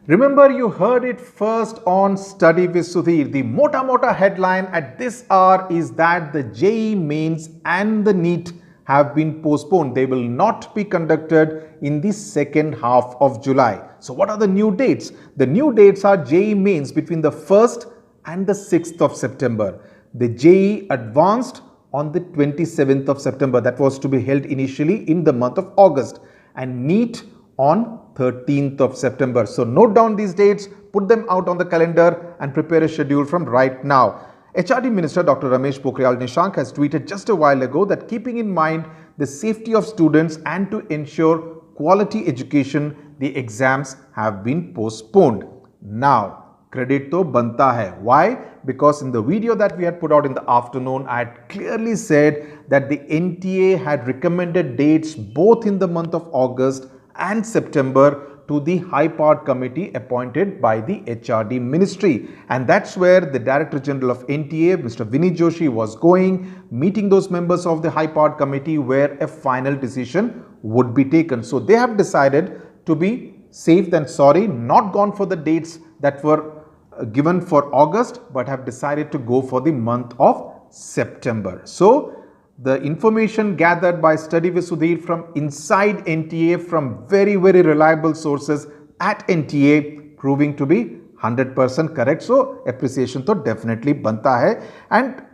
Remember, you heard it first on Study with Sudhir. The mota headline at this hour is that the JEE mains and the NEET have been postponed. They will not be conducted in the second half of July. So what are the new dates? The new dates are JEE mains between the 1st and the 6th of September. The JEE advanced on the 27th of September. That was to be held initially in the month of August. And NEET on 13th of September. So note down these dates, put them out on the calendar and prepare a schedule from right now. HRD Minister Dr. Ramesh Pokhriyal Nishank has tweeted just a while ago that keeping in mind the safety of students and to ensure quality education, the exams have been postponed. Now, credit to banta hai. Why? Because in the video that we had put out in the afternoon, I had clearly said that the NTA had recommended dates both in the month of August and September to the high-powered committee appointed by the HRD ministry. And that's where the Director General of NTA, Mr. Vinny Joshi, was going, meeting those members of the high-powered committee where a final decision would be taken. So they have decided to be safe than sorry, not gone for the dates that were given for August, but have decided to go for the month of September. So the information gathered by Study with Sudhir from inside NTA from very reliable sources at NTA proving to be 100% correct. So appreciation to definitely banta hai, and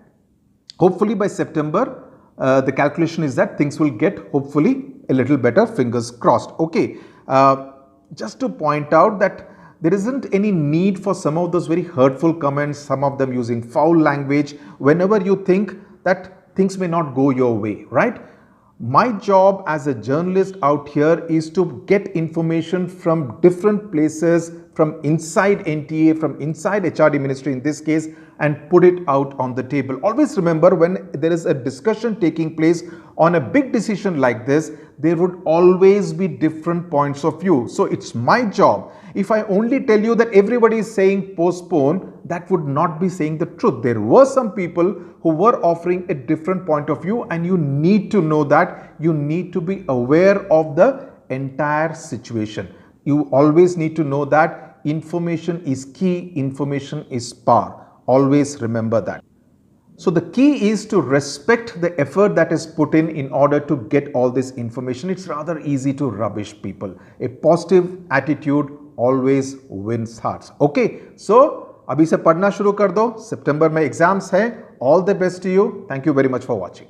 hopefully by September the calculation is that things will get hopefully a little better, fingers crossed. Okay, just to point out that there isn't any need for some of those very hurtful comments, some of them using foul language, whenever you think that things may not go your way, right? My job as a journalist out here is to get information from different places, from inside NTA, from inside HRD ministry in this case, and put it out on the table. Always remember, when there is a discussion taking place on a big decision like this, there would always be different points of view. So it's my job. If I only tell you that everybody is saying postpone, that would not be saying the truth. There were some people who were offering a different point of view, and you need to know that. You need to be aware of the entire situation. You always need to know that information is key, information is power. Always remember that. So the key is to respect the effort that is put in order to get all this information. It's rather easy to rubbish people. A positive attitude always wins hearts. Okay, so अभी से पढ़ना शुरू कर दो. सितंबर में exams हैं. All the best to you. Thank you very much for watching.